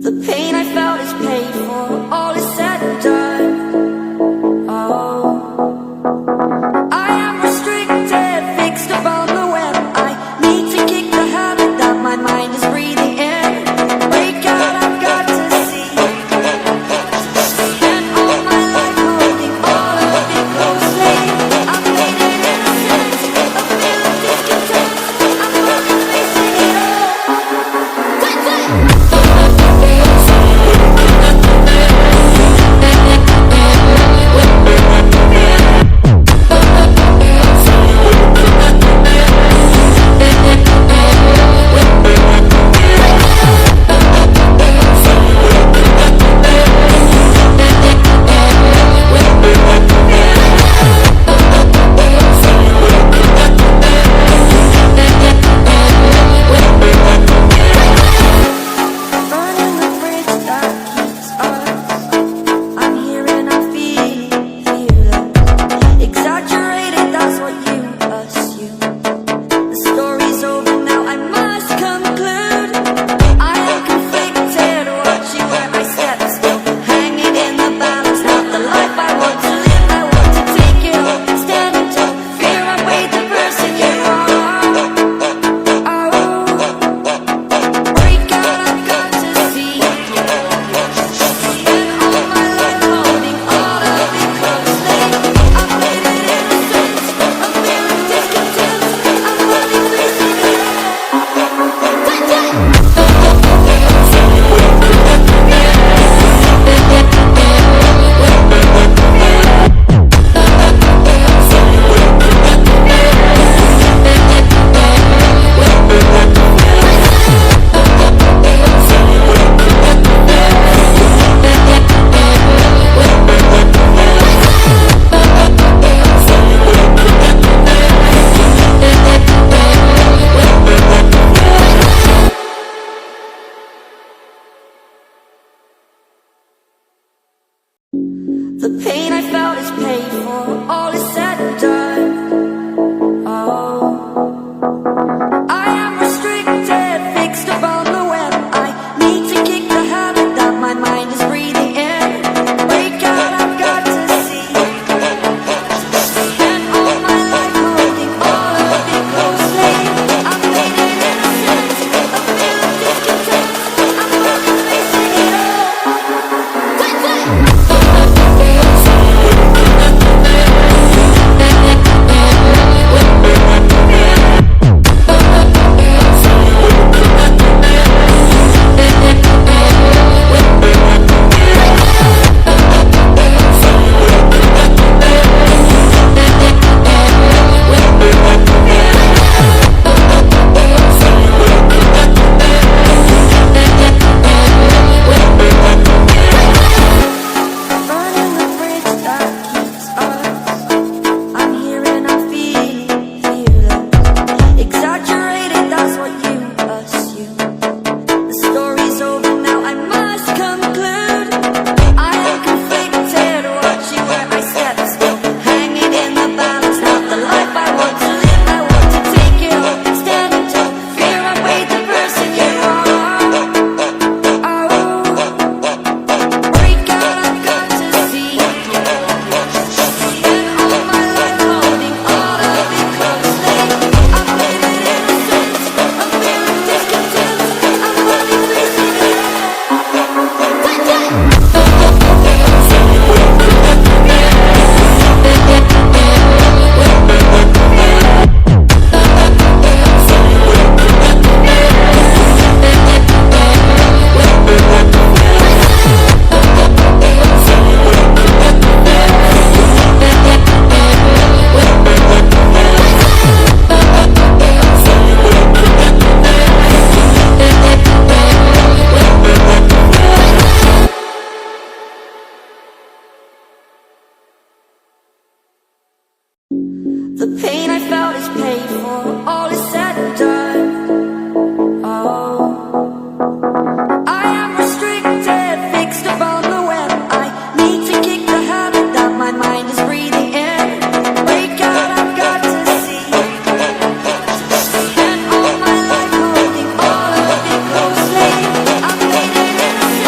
The pain I felt is paid for, all is said and done. Oh, I am restricted, fixed upon the web. I need to kick the habit that my mind is breathing in. Break out, I've got to see. Spent all my life holding all of it closely. I've made it innocent, a feel of discontent. I'm running, facing it all. The pain I felt is paid for, all is said and done. Oh, I am restricted, fixed upon the web. I need to kick the habit that my mind is breathing in. Break out, I've got to see. Spent all my life holding all of it closely. I've made it innocent, a feel of discontent. I'm running, facing it all. The pain I felt is paid for, all is said and done. Oh, I am restricted, fixed upon the web. I need to kick the habit that my mind is breathing in. Break out, I've got to see. Spent all my life holding all of it closely. I've made it innocent.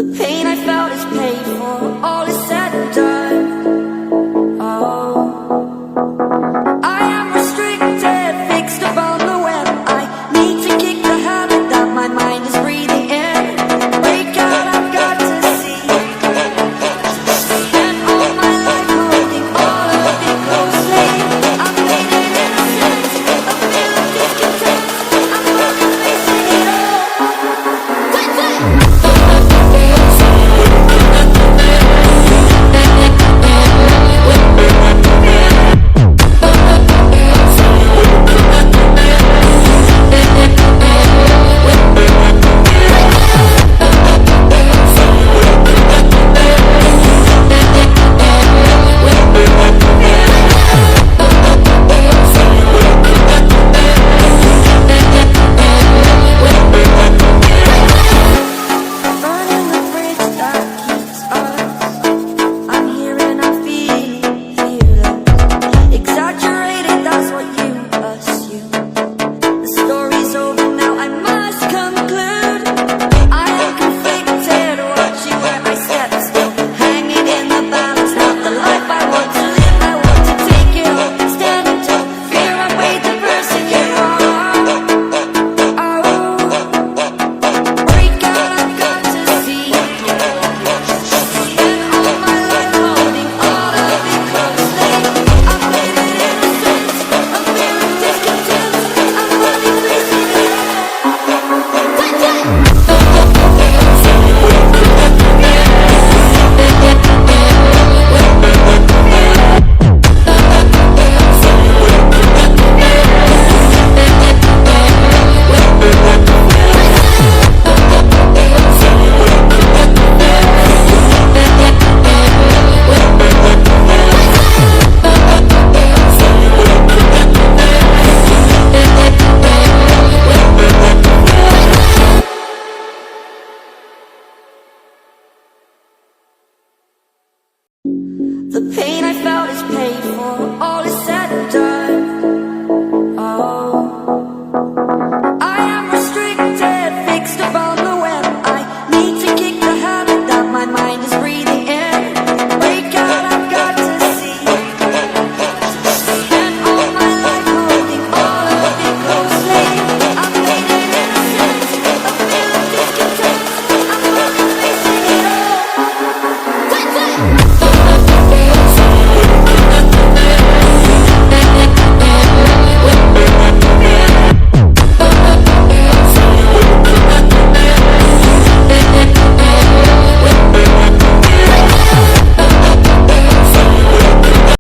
The pain I felt is paid for, all is said and done. Oh, I am restricted, fixed upon the web. I need to kick the habit that my mind is breathing in. Break out, I've got to see. Spent all my life holding all of it closely. I've made it innocent, a feel of discontent. I'm finally facing it all. Burning the bridge that keeps us. I'm here and I'm feeling fearless. Exaggerated, that's what you assume. The story's over now, I must conclude. I am conflicted, watching where I step still. Hanging in the balance, not the life I want to live. I want to take it all, standing tall. Fear I weighed the person you are. Oh, break out, I've got to see. Spent all my life holding all of it closely. I've made it innocent, a feel of discontent. I'm finally facing it all. The pain I felt is paid for, all is said and done. Oh, I am restricted, fixed upon the web. I need to kick the habit that my mind